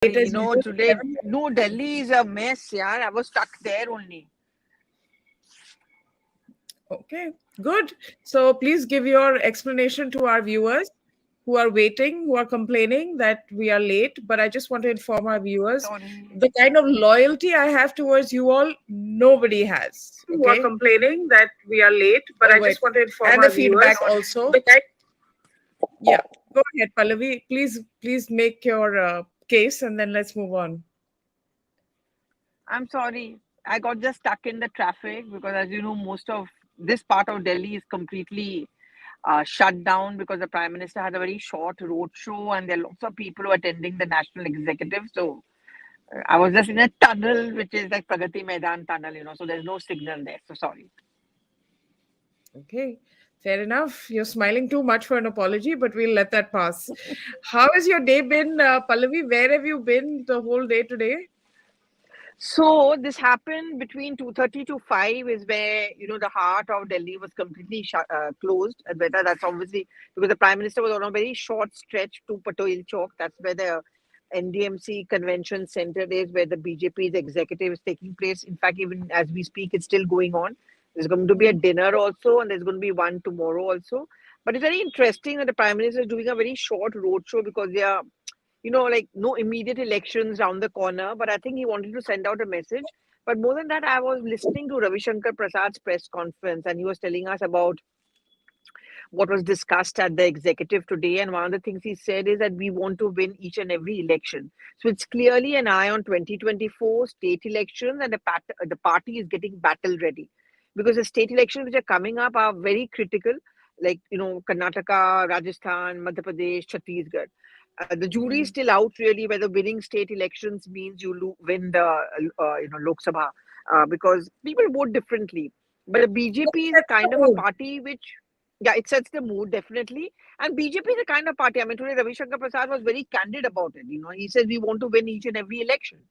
Late as Today, usual. no, Delhi is a mess, yeah. I was stuck there only. Okay, good. So please give your explanation to our viewers who are waiting, who are complaining that we are late. But I just want to inform our viewers Sorry. the kind of loyalty I have towards you all, nobody has. Who are Okay. complaining that we are late, but Oh, I wait. just want to inform And the our viewers. feedback also. The kind Yeah. Go ahead, Pallavi. Please make your case and then let's move on. I'm sorry. I got just stuck in the traffic because, as you know, most of this part of Delhi is completely shut down because the Prime Minister had a very short road show and there are lots of people who are attending the national executive. So I was just in a tunnel, which is like Pragati Maidan tunnel, so there's no signal there. So sorry. Okay, fair enough. You're smiling too much for an apology, but we'll let that pass. How has your day been, Pallavi? Where have you been the whole day today? So this happened between 2:30 to 5 is where, the heart of Delhi was completely closed. And whether that's obviously because the Prime Minister was on a very short stretch to Patel Chowk. That's where the NDMC Convention Center is, where the BJP's executive is taking place. In fact, even as we speak, it's still going on. There's going to be a dinner also, and there's going to be one tomorrow also. But it's very interesting that the Prime Minister is doing a very short roadshow because they are like no immediate elections around the corner, but I think he wanted to send out a message. But more than that, I was listening to Ravi Shankar Prasad's press conference, and he was telling us about what was discussed at the executive today. And one of the things he said is that we want to win each and every election. So it's clearly an eye on 2024 state elections, and the party is getting battle ready because the state elections which are coming up are very critical, like Karnataka, Rajasthan, Madhya Pradesh, Chhattisgarh. The jury is Mhm. still out really whether winning state elections means you win the Lok Sabha, because people vote differently. But the That BJP is a sets the kind of a mood. party which, yeah, it sets the mood definitely. And BJP is the kind of party. I mean, today Ravi Shankar Prasad was very candid about it. He says we want to win each and every election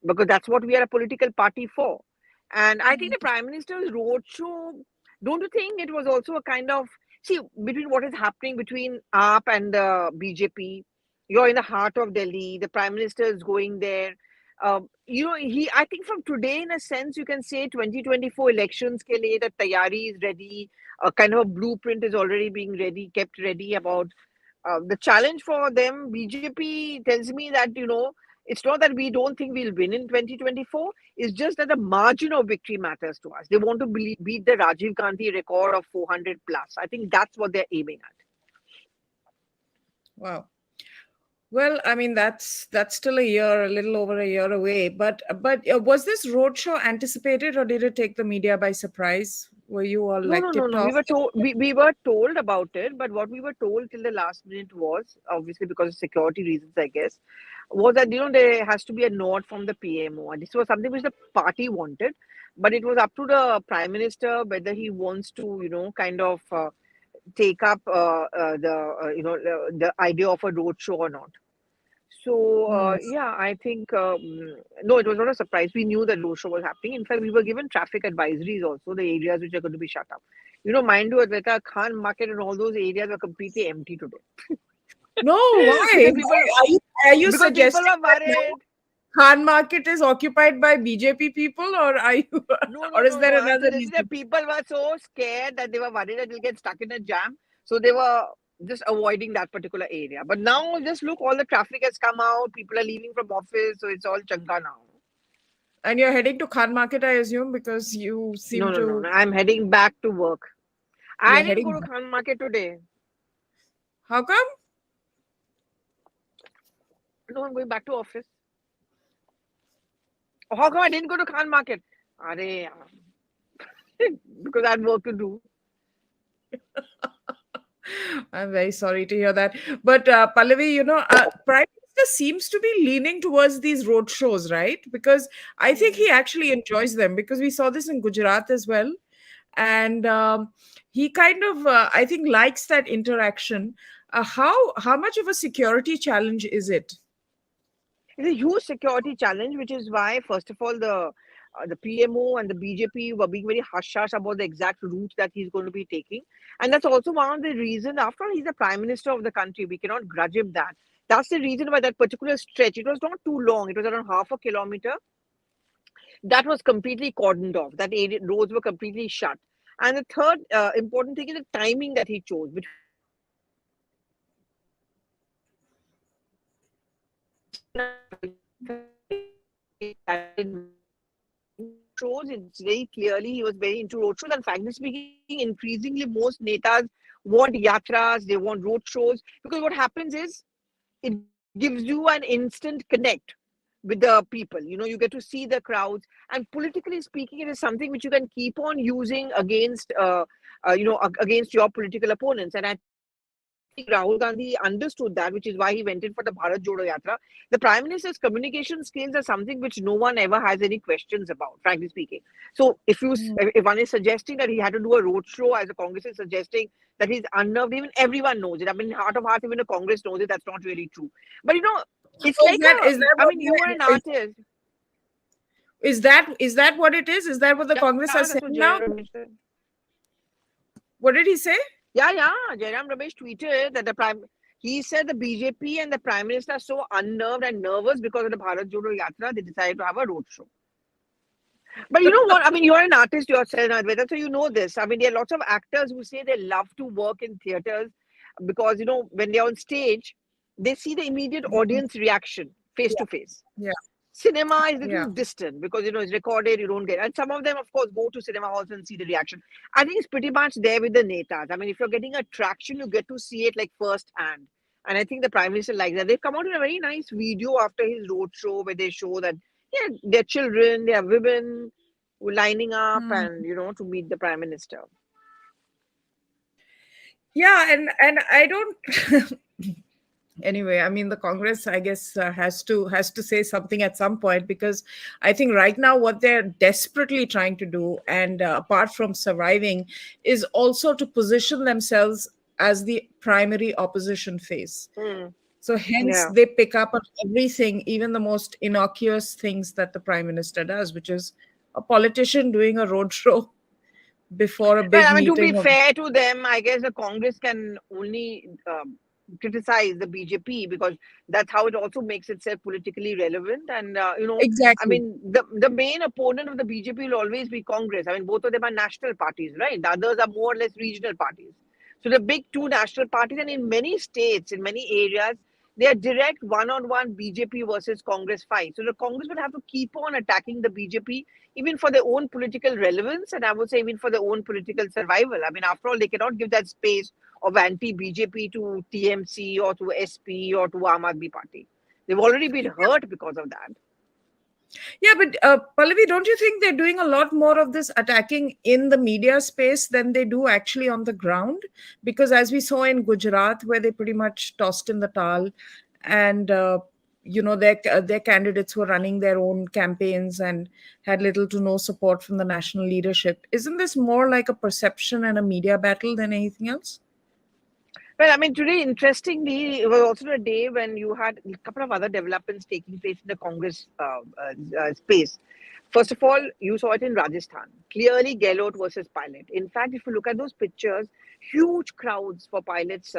because that's what we are a political party for. And I think the Prime Minister's roadshow, don't you think it was also a kind of, see, between what is happening between AAP and the BJP, you're in the heart of Delhi, the Prime Minister is going there. I think from today, in a sense, you can say 2024 elections ke liye, the tayari is ready, a kind of a blueprint is already being kept ready about the challenge for them. BJP tells me that, it's not that we don't think we'll win in 2024. It's just that the margin of victory matters to us. They want to beat the Rajiv Gandhi record of 400 plus. I think that's what they're aiming at. Wow. Well, I mean that's still a year, a little over a year away. But was this roadshow anticipated, or did it take the media by surprise? Were you all No, no, like no, tipped no. off? We were told about it, but what we were told till the last minute was, obviously because of security reasons, I guess, was that there has to be a nod from the PMO, and this was something which the party wanted, but it was up to the Prime Minister whether he wants to, kind of take up the idea of a roadshow or not. So Hmm. yeah, I think no, it was not a surprise. We knew that roadshow was happening. In fact, we were given traffic advisories also, the areas which are going to be shut up. Mind you, Advaita, Khan Market and all those areas were completely empty today No, why? because people Why? Are you because people suggesting were that now worried. Khan Market is occupied by BJP people, or are you, No, no, or is no, no. there I'm another suggesting reason? that people were so scared that they were worried that they'll get stuck in a jam. So they were just avoiding that particular area. But now just look, all the traffic has come out. People are leaving from office, so it's all changa now. And you're heading to Khan Market, I assume, because you No, seem no, no, to no. I'm heading back to work. I you're didn't go heading to back. Khan Market today. How come? No, I'm going back to office. Oh, how come I didn't go to Khan Market? Are because I had work to do. I'm very sorry to hear that. But Pallavi, Prime Minister seems to be leaning towards these road shows, right? Because I think Hmm. he actually enjoys them because we saw this in Gujarat as well. And he kind of, I think, likes that interaction. How much of a security challenge is it? It's a huge security challenge, which is why, first of all, the PMO and the BJP were being very hush-hush about the exact route that he's going to be taking. And that's also one of the reasons, after all, he's the Prime Minister of the country. We cannot grudge him that. That's the reason why that particular stretch, it was not too long, it was around half a kilometer, that was completely cordoned off. That area, roads were completely shut. And the third important thing is the timing that he chose. Shows it's very clearly he was very into road shows, and frankly speaking, increasingly most netas want yatras, they want road shows, because what happens is it gives you an instant connect with the people. You know, you get to see the crowds, and politically speaking, it is something which you can keep on using against, against your political opponents. And I think Rahul Gandhi understood that, which is why he went in for the Bharat Jodo Yatra. The Prime Minister's communication skills are something which no one ever has any questions about, frankly speaking. So if one is suggesting that he had to do a road show, as the Congress is suggesting that he's unnerved, even everyone knows it. I mean, heart of hearts, even the Congress knows it. That's not really true. But you know, it's So like I mean, you are an artist. Is that what it is? Is that what the Congress are saying now? What did he say? Yeah. Jairam Ramesh tweeted that he said the BJP and the Prime Minister are so unnerved and nervous because of the Bharat Jodo Yatra, they decided to have a road show. But you know what? I mean, you're an artist yourself, Advaita, so you know this. I mean, there are lots of actors who say they love to work in theaters because, you know, when they're on stage, they see the immediate audience reaction face to face. Yeah. Cinema is a little distant because, you know, it's recorded, you don't get it. And some of them, of course, go to cinema halls and see the reaction. I think it's pretty much there with the netas. I mean, if you're getting a traction, you get to see it like first hand. And I think the Prime Minister likes that. They've come out with a very nice video after his road show where they show that, yeah, they're children, they're women who are lining up and, you know, to meet the Prime Minister. Yeah, and I don't... Anyway, I mean, the Congress, I guess, has to say something at some point, because I think right now what they're desperately trying to do, and apart from surviving, is also to position themselves as the primary opposition face. So hence they pick up on everything, even the most innocuous things that the Prime Minister does, which is a politician doing a roadshow before a big meeting. I mean, to be fair to them, I guess the Congress can only criticize the BJP because that's how it also makes itself politically relevant. And, you know, exactly. I mean, the main opponent of the BJP will always be Congress. I mean, both of them are national parties, right? The others are more or less regional parties. So the big two national parties, and in many states, in many areas, they are direct one-on-one BJP versus Congress fight. So the Congress will have to keep on attacking the BJP, even for their own political relevance, and I would say even for their own political survival. I mean, after all, they cannot give that space of anti-BJP to TMC or to SP or to Aam Aadmi Party. They've already been hurt because of that. Yeah, but Pallavi, don't you think they're doing a lot more of this attacking in the media space than they do actually on the ground? Because as we saw in Gujarat, where they pretty much tossed in the towel, and you know, their candidates were running their own campaigns and had little to no support from the national leadership. Isn't this more like a perception and a media battle than anything else? Well, I mean, today, interestingly, it was also a day when you had a couple of other developments taking place in the Congress space. First of all, you saw it in Rajasthan. Clearly, Gehlot versus Pilot. In fact, if you look at those pictures, huge crowds for Pilot's,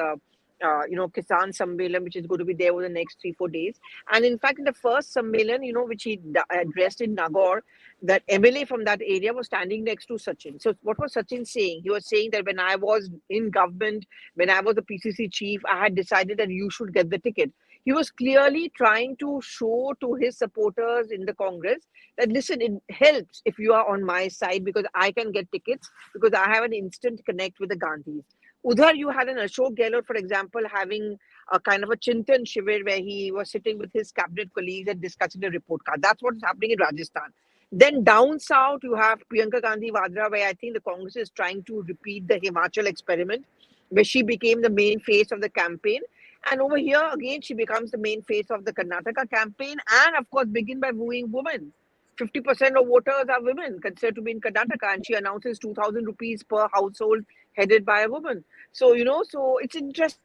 Kisan Sammelan, which is going to be there over the next 3-4 days. And in fact, in the first Sammelan, you know, which he addressed in Nagaur, that MLA from that area was standing next to Sachin. So what was Sachin saying? He was saying that when I was in government, when I was the PCC chief, I had decided that you should get the ticket. He was clearly trying to show to his supporters in the Congress that, listen, it helps if you are on my side because I can get tickets because I have an instant connect with the Gandhis. Udhar, you had an Ashok Gehlot, for example, having a kind of a Chintan Shivir where he was sitting with his cabinet colleagues and discussing the report card. That's what's happening in Rajasthan. Then down south, you have Priyanka Gandhi Vadra, where I think the Congress is trying to repeat the Himachal experiment, where she became the main face of the campaign. And over here, again, she becomes the main face of the Karnataka campaign and, of course, begin by wooing women. 50% of voters are women considered to be in Karnataka, and she announces 2,000 rupees per household headed by a woman. So, you know, so it's interesting.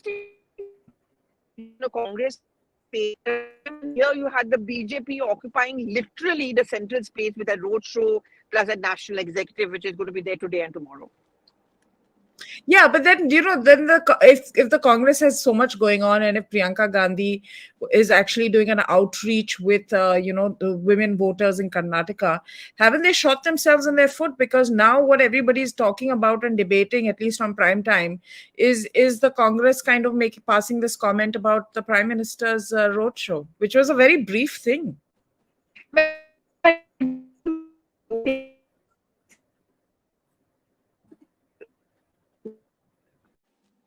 The Congress, here you had the BJP occupying literally the central space with a roadshow plus a national executive, which is going to be there today and tomorrow. Yeah, but then then if the Congress has so much going on, and if Priyanka Gandhi is actually doing an outreach with the women voters in Karnataka, haven't they shot themselves in their foot? Because now what everybody is talking about and debating, at least on prime time, is the Congress kind of passing this comment about the Prime Minister's roadshow, which was a very brief thing.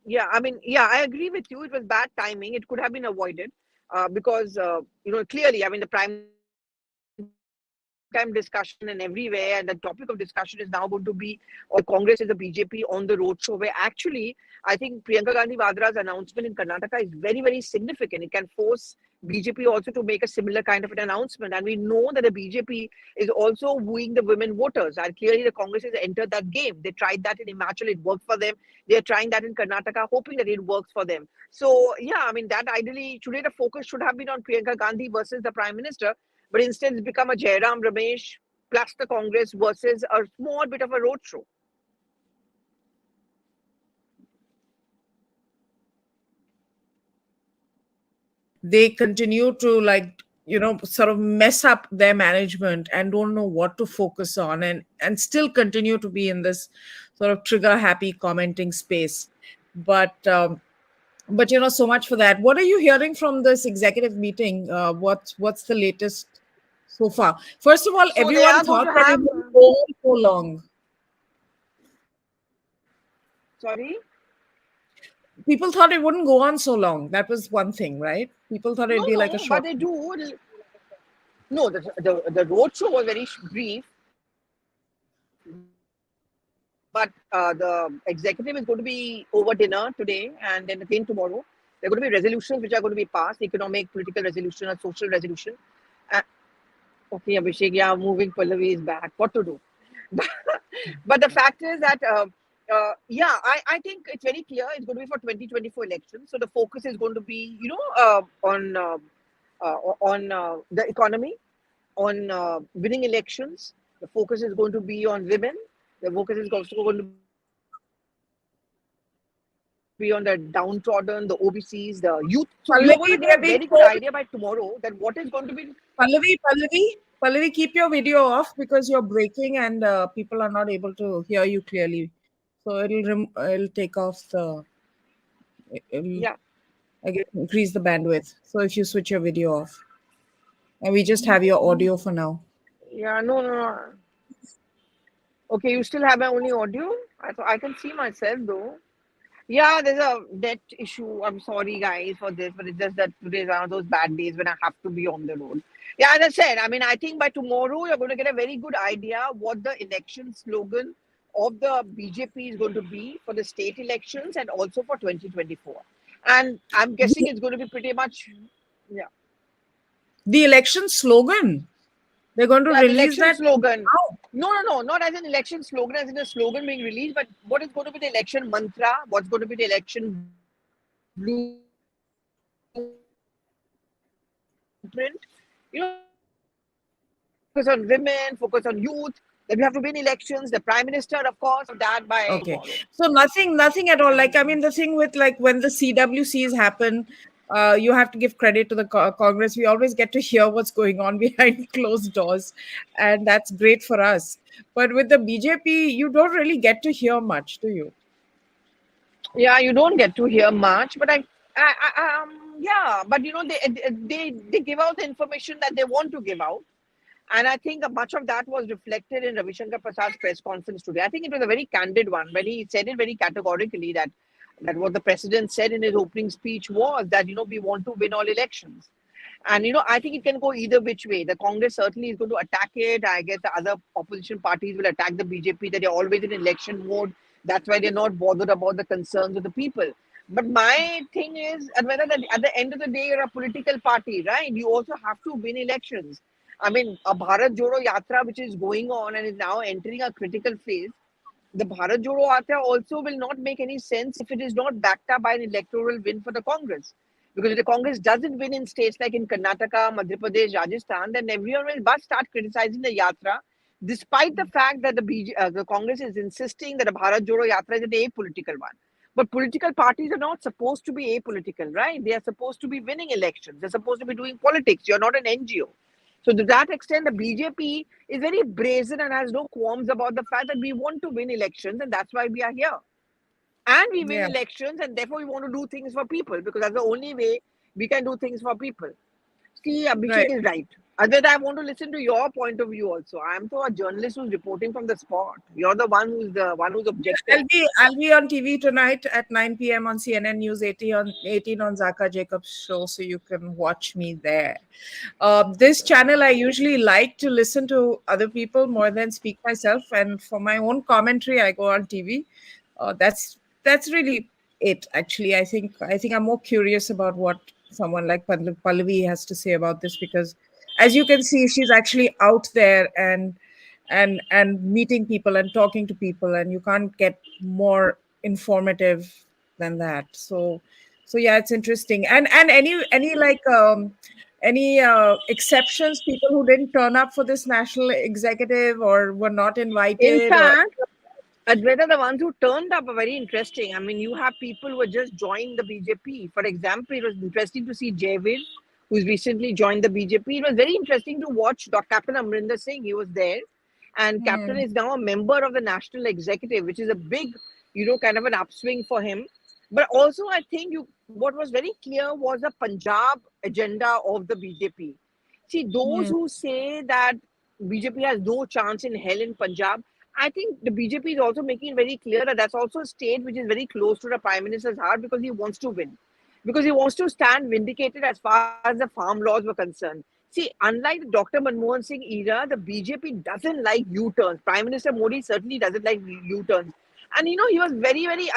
Yeah, I mean, yeah, I agree with you. It was bad timing. It could have been avoided because, clearly, I mean, the prime time discussion and everywhere, and the topic of discussion is now going to be or Congress is the BJP on the roadshow, where actually, I think Priyanka Gandhi Vadra's announcement in Karnataka is very, very significant. It can force BJP also to make a similar kind of an announcement. And we know that the BJP is also wooing the women voters. And clearly, the Congress has entered that game. They tried that in Himachal, it worked for them. They are trying that in Karnataka, hoping that it works for them. So, yeah, I mean, that ideally, today the focus should have been on Priyanka Gandhi versus the Prime Minister. But instead, it's become a Jairam Ramesh plus the Congress versus a small bit of a roadshow. They continue to sort of mess up their management and don't know what to focus on, and still continue to be in this sort of trigger happy commenting space. But so much for that. What are you hearing from this executive meeting? What's the latest so far? First of all, So they everyone are going thought to that it have, would go on so long. sorry? People thought it wouldn't go on so long. That was one thing, right? People thought it'd No, be like a no, but short. they do. No, the roadshow was very brief, but the executive is going to be over dinner today and then again tomorrow. There are going to be resolutions which are going to be passed, economic, political resolution, or social resolution. Uh, okay, Abhishek, yeah, moving Pallavi is back. What to do? But the fact is that, yeah, I think it's very clear it's going to be for 2024 elections. So the focus is going to be, on the economy, on winning elections. The focus is going to be on women. The focus is also going to be on the downtrodden, the OBCs, the youth. So we are going to get a very good idea by tomorrow that what is Pallavi, going they're to being be. told. Pallavi, keep your video off because you're breaking and people are not able to hear you clearly. So it'll take off it'll, Yeah, I guess, increase the bandwidth. So if you switch your video off, and we just have your audio for now. yeah, no, no, no. Okay, you still have my only audio? I can see myself though. Yeah, there's a net issue. I'm sorry, guys, for this, but it's just that today's one of those bad days when I have to be on the road. Yeah, as I said, I mean, I think by tomorrow you're going to get a very good idea what the election slogan of the BJP is going to be for the state elections and also for 2024. And I'm guessing The, it's going to be pretty much, yeah, the election slogan, they're going to yeah, the release election that slogan. now. No, no, no, not as an election slogan, as in a slogan being released, but what is going to be the election mantra? What's going to be the election blueprint? Focus on women, focus on youth. Then we have to win elections. The prime minister, of course, that by Okay. tomorrow. So nothing at all. Like, I mean, the thing with like when the CWCs happen, you have to give credit to the Congress. We always get to hear what's going on behind closed doors, and that's great for us. But with the BJP, you don't really get to hear much, do you? Yeah, you don't get to hear much, but yeah, but they give out the information that they want to give out. And I think much of that was reflected in Ravi Shankar Prasad's press conference today. I think it was a very candid one when he said it very categorically that what the president said in his opening speech was that we want to win all elections. And I think it can go either which way. The Congress certainly is going to attack it. I guess the other opposition parties will attack the BJP that they're always in election mode. That's why they're not bothered about the concerns of the people. But my thing is, and whether at the end of the day you're a political party, right? You also have to win elections. I mean, a Bharat Jodo Yatra, which is going on and is now entering a critical phase, the Bharat Jodo Yatra also will not make any sense if it is not backed up by an electoral win for the Congress. Because if the Congress doesn't win in states like in Karnataka, Madhya Pradesh, Rajasthan, then everyone will but start criticizing the Yatra despite the fact that the Congress is insisting that a Bharat Jodo Yatra is an apolitical one. But political parties are not supposed to be apolitical, right? They are supposed to be winning elections. They're supposed to be doing politics. You're not an NGO. So to that extent, the BJP is very brazen and has no qualms about the fact that we want to win elections and that's why we are here. And we win Yeah. elections and therefore we want to do things for people because that's the only way we can do things for people. See, Abhishek Right. is right. Advait, I want to listen to your point of view also. I'm a journalist who's reporting from the spot. You're the one who's objective. I'll be on TV tonight at 9 p.m. on CNN News 18 on Zaka Jacobs show, so you can watch me there. This channel I usually like to listen to other people more than speak myself, and for my own commentary, I go on TV. That's really it. Actually, I think I'm more curious about what someone like Pallavi has to say about this because, as you can see, she's actually out there and meeting people and talking to people, and you can't get more informative than that. So yeah, it's interesting. And any like any exceptions, people who didn't turn up for this national executive or were not In invited or fact, Advaita, the ones who turned up are very interesting. I mean, you have people who have just joined the BJP. For example, it was interesting to see Javid, who's recently joined the BJP. It was very interesting to watch Captain Amrinder Singh. He was there. And Captain Hmm. is now a member of the National Executive, which is a big, kind of an upswing for him. But also, I think what was very clear was the Punjab agenda of the BJP. See, those Hmm. who say that BJP has no chance in hell in Punjab, I think the BJP is also making it very clear that that's also a state which is very close to the Prime Minister's heart because he wants to win. Because he wants to stand vindicated as far as the farm laws were concerned. See, unlike the Dr. Manmohan Singh era, the BJP doesn't like U turns. Prime Minister Modi certainly doesn't like U turns. And he was very, very,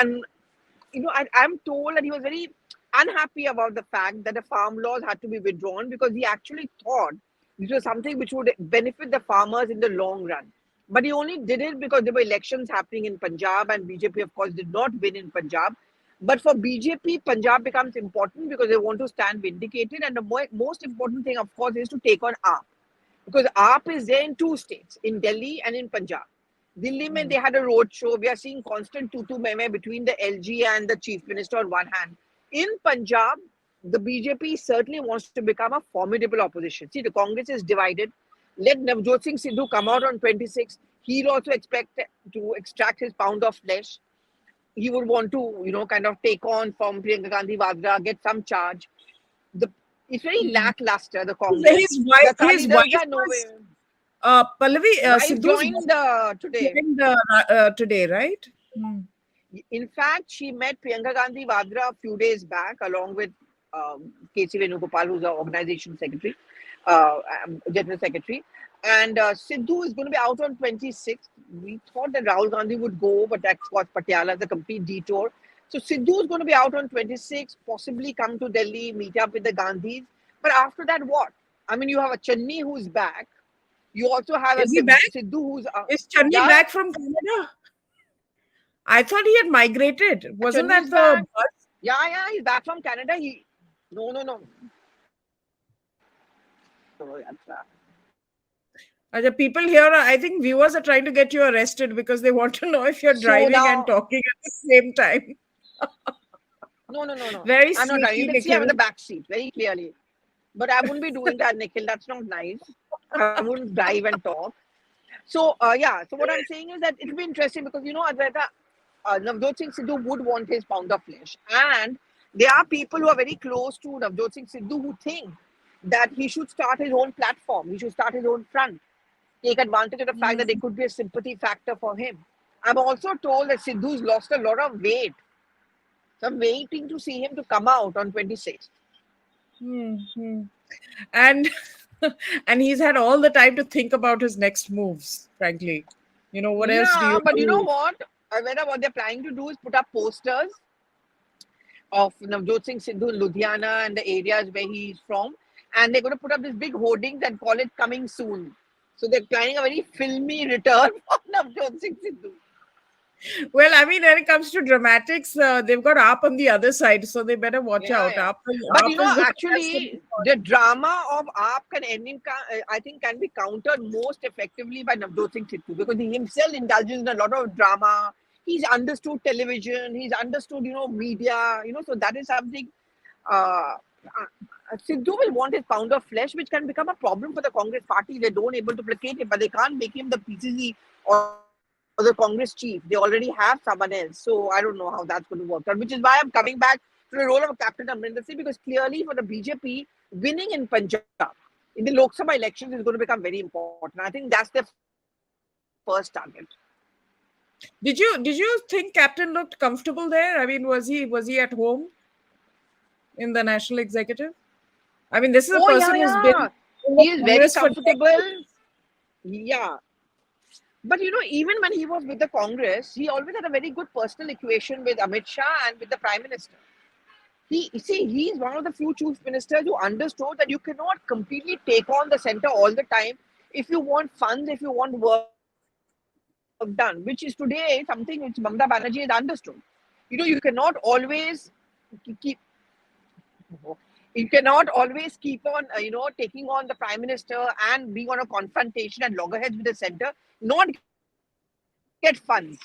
I'm told that he was very unhappy about the fact that the farm laws had to be withdrawn because he actually thought this was something which would benefit the farmers in the long run. But he only did it because there were elections happening in Punjab, and BJP, of course, did not win in Punjab. But for BJP, Punjab becomes important because they want to stand vindicated. And the most important thing, of course, is to take on AAP. Because AAP is there in two states, in Delhi and in Punjab. Delhi, mein, they had a road show. We are seeing constant tutu meme between the LG and the chief minister on one hand. In Punjab, the BJP certainly wants to become a formidable opposition. See, the Congress is divided. Let Navjot Singh Sidhu come out on 26th. He'll also expect to extract his pound of flesh. He would want to, kind of take on from Priyanka Gandhi Vadra, get some charge. It's very Hmm. lackluster, the Congress. The His Khalidars wife are was nowhere. Pallavi, Wife Sidhu's joined wife today. joined today, right? Hmm. In fact, she met Priyanka Gandhi Vadra a few days back along with KC Venugopal, who's our organization secretary, general secretary. And Sidhu is going to be out on 26th. We thought that Rahul Gandhi would go, but that's what Patiala is a complete detour. So Sidhu is going to be out on 26th, possibly come to Delhi, meet up with the Gandhis. But after that, what? I mean, you have a Channi who's back. You also have a Is he back? Sidhu who's, Is Channi yeah, back from Canada? I thought he had migrated. Wasn't Channi that is the back. bus? Yeah, he's back from Canada. No. Oh, The people here, I think viewers are trying to get you arrested because they want to know if you're so driving and now, talking at the same time. no. Very I'm not driving. You sneaky, can see I'm in Nikhil. the back seat very clearly. But I wouldn't be doing that, Nikhil. That's not nice. I wouldn't drive and talk. So, yeah. So what I'm saying is that it'll be interesting because, Advaita, Navjot Singh Sidhu would want his pound of flesh. And there are people who are very close to Navjot Singh Sidhu who think that he should start his own platform. He should start his own front. Take advantage of the fact that there could be a sympathy factor for him. I'm also told that Sidhu's lost a lot of weight. So I'm waiting to see him to come out on 26th. Hmm. And and he's had all the time to think about his next moves, frankly. What else do Yeah, you but you know do? what? Whether what they're planning to do is put up posters of Navjot Singh Sidhu in Ludhiana and the areas where he's from. And they're going to put up this big hoardings and call it coming soon. So they're planning a very filmy return of Navjot Singh Sidhu. Well, I mean, when it comes to dramatics, they've got AAP on the other side, so they better watch Yeah, out. yeah. AAP, But AAP is the contestant. actually, the drama of AAP I think, can be countered most effectively by Navjot Singh Sidhu, because he himself indulges in a lot of drama. He's understood television. He's understood, media. So that is something. Sidhu will want his pound of flesh, which can become a problem for the Congress party. They don't able to placate him, but they can't make him the PCC or the Congress chief. They already have someone else. So I don't know how that's going to work out, which is why I'm coming back to the role of Captain Amrinder Singh, because clearly for the BJP, winning in Punjab in the Lok Sabha elections is going to become very important. I think that's their first target. Did you think Captain looked comfortable there? I mean, was he at home in the national executive? I mean, this is a Oh, person yeah, who's been yeah. in the He is very Congress for comfortable. decades. Yeah. But even when he was with the Congress, he always had a very good personal equation with Amit Shah and with the Prime Minister. He's one of the few chief ministers who understood that you cannot completely take on the center all the time if you want funds, if you want work done, which is today something which Mamata Banerjee has understood. You cannot always keep keep on taking on the prime minister and being on a confrontation and loggerheads with the center, not get funds.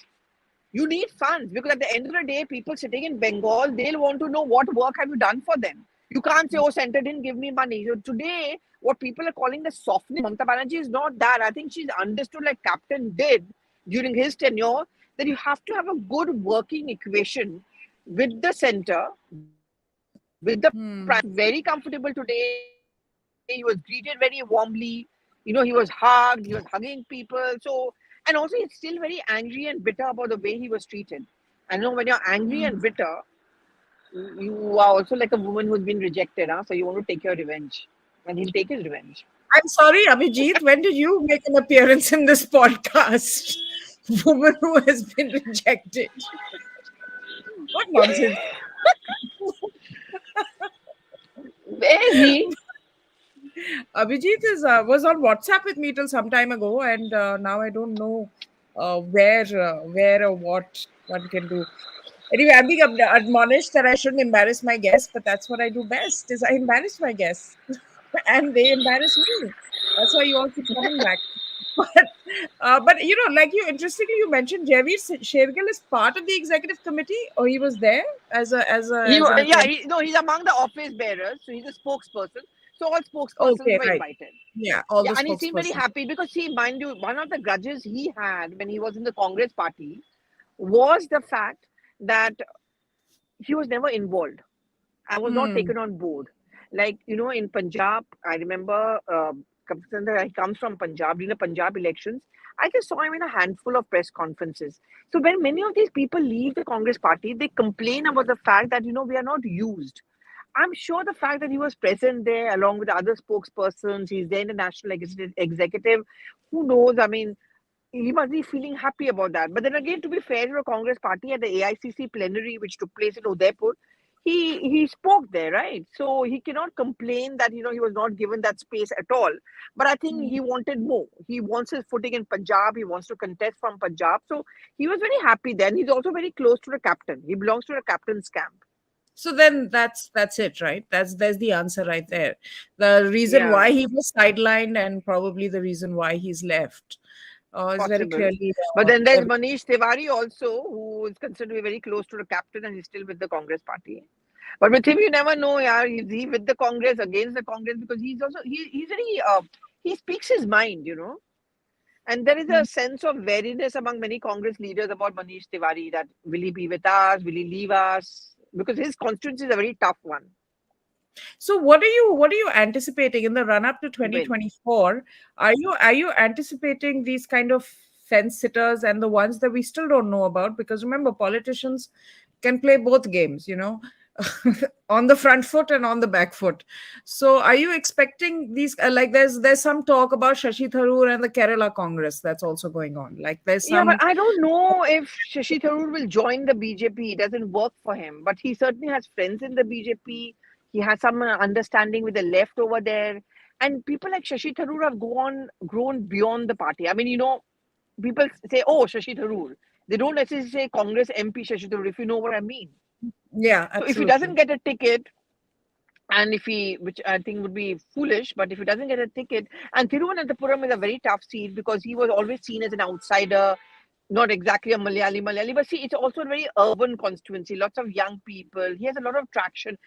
You need funds, because at the end of the day, people sitting in Bengal, they'll want to know what work have you done for them. You can't say, oh, center didn't give me money. So today, what people are calling the softness of Mamata Banerjee is not that. I think she's understood, like Captain did during his tenure, that you have to have a good working equation with the center, with the prime minister. Hmm. Very comfortable today. He was greeted very warmly. He was hugged. He was hugging people. And also, he's still very angry and bitter about the way he was treated. And when you're angry and bitter, you are also like a woman who's been rejected. So you want to take your revenge. And he'll take his revenge. I'm sorry, Abhijit. When did you make an appearance in this podcast? Woman who has been rejected. What nonsense. Where is he? Abhijit was on WhatsApp with me till some time ago, and now I don't know where or what one can do. Anyway, I'm being admonished that I shouldn't embarrass my guests, but that's what I do best: is I embarrass my guests, and they embarrass me. That's why you all keep coming back. But like interestingly, you mentioned Javier Shergill is part of the executive committee, or he was there as an Yeah, appointee. no, he's among the office bearers, so he's a spokesperson. So all spokespersons Okay, were right. invited. Yeah, all Yeah, the and he seemed very spokespersons. happy because, see, mind you, one of the grudges he had when he was in the Congress party was the fact that he was never involved and was not Hmm. taken on board. Like, in Punjab, I remember Kapil Chandra, he comes from Punjab, during the Punjab elections. I just saw him in a handful of press conferences. So when many of these people leave the Congress party, they complain about the fact that, we are not used. I'm sure the fact that he was present there along with other spokespersons, he's there in the national executive, who knows? I mean, he must be feeling happy about that. But then again, to be fair to the Congress party at the AICC plenary, which took place in Udaipur, he spoke there, right? So he cannot complain that he was not given that space at all. But I think he wanted more. He wants his footing in Punjab. He wants to contest from Punjab. So he was very happy then. He's also very close to the captain. He belongs to the captain's camp. So then that's it, right? There's the answer right there. The reason Yeah, why he was sidelined and probably the reason why he's left is very possible. clearly But then there's Manish Tiwari also, who is considered to be very close to the captain, and he's still with the Congress party. But with him, you never know, yeah, is he with the Congress, against the Congress? Because he's very he speaks his mind. And there is a sense of wariness among many Congress leaders about Manish Tiwari, that will he be with us? Will he leave us? Because his constituency is a very tough one So what are you anticipating in the run up to to win. 2024? Are you anticipating these kind of fence sitters and the ones that we still don't know about? Because remember, politicians can play both games, on the front foot and on the back foot. So are you expecting these like there's some talk about Shashi Tharoor and the Kerala Congress that's also going on. Like there's Yeah, but some. I don't know if Shashi Tharoor will join the BJP. It doesn't work for him. But he certainly has friends in the BJP. He has some understanding with the left over there. And people like Shashi Tharoor have grown beyond the party. I mean, people say, oh, Shashi Tharoor. They don't necessarily say Congress MP Shashi Tharoor, if you know what I mean. Yeah, So if he absolutely. doesn't get a ticket, and if he, which I think would be foolish, but if he doesn't get a ticket, and Thiruvananthapuram is a very tough seat because he was always seen as an outsider, not exactly a Malayali, but see, it's also a very urban constituency, lots of young people. He has a lot of traction.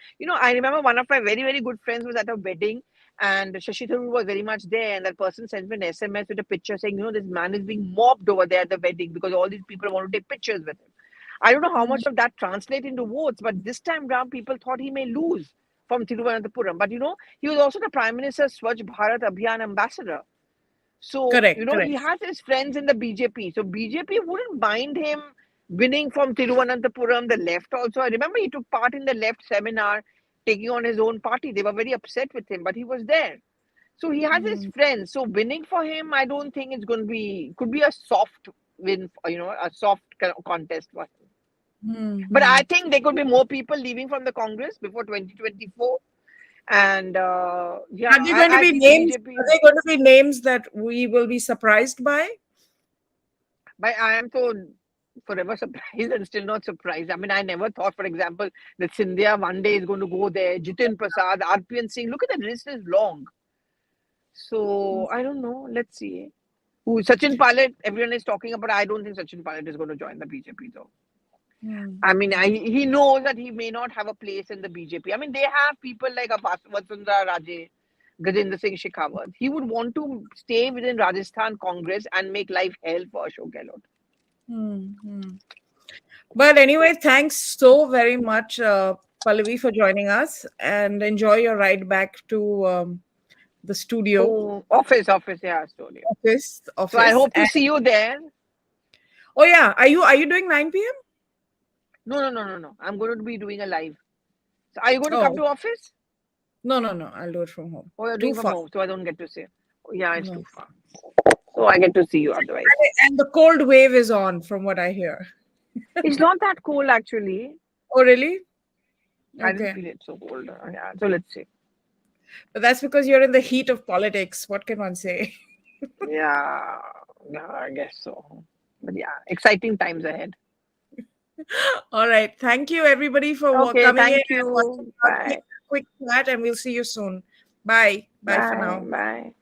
I remember one of my very, very good friends was at a wedding, and Shashi Tharoor was very much there, and that person sent me an SMS with a picture saying, this man is being mobbed over there at the wedding because all these people want to take pictures with him. I don't know how much of that translates into votes, but this time round, people thought he may lose from Thiruvananthapuram. But he was also the Prime Minister's Swachh Bharat Abhiyan ambassador. So, Correct, he correct. has his friends in the BJP. So, BJP wouldn't mind him winning from Thiruvananthapuram, the left also. I remember he took part in the left seminar, taking on his own party. They were very upset with him, but he was there. So, he has his friends. So, winning for him, I don't think it's going to be, could be a soft win, a soft contest for him. But I think there could be more people leaving from the Congress before 2024. And Are they going to I be think names? BJP. Are they going to be names that we will be surprised by? But I am so forever surprised and still not surprised. I mean, I never thought, for example, that Scindia one day is going to go there. Jitin Prasad, RPN Singh. Look at the list is long. So I don't know. Let's see. Who Sachin Pilot? Everyone is talking about. I don't think Sachin Pilot is going to join the BJP though. I mean, he knows that he may not have a place in the BJP. I mean, they have people like Vasundhara Raje, Gajendra Singh Shekhawat. He would want to stay within Rajasthan Congress and make life hell for Ashok Gehlot. But anyway, thanks so very much, Pallavi, for joining us, and enjoy your ride back to the studio. Oh, office, yeah, studio. Office. So I hope to see you there. Oh yeah, are you doing 9 p.m.? No. I'm going to be doing a live. So are you going to come to office? No. I'll do it from home. Oh, you're doing from home, so I don't get to see. Oh, yeah, it's too far. So So I get to see you otherwise. And the cold wave is on, from what I hear. It's not that cold actually. Oh, really? I didn't feel it so cold. Yeah, so let's see. But that's because you're in the heat of politics. What can one say? Yeah, I guess so. But yeah, exciting times ahead. All right. Thank you, everybody, for coming in. Thank you. Bye. Quick chat, and we'll see you soon. Bye. Bye for now. Bye.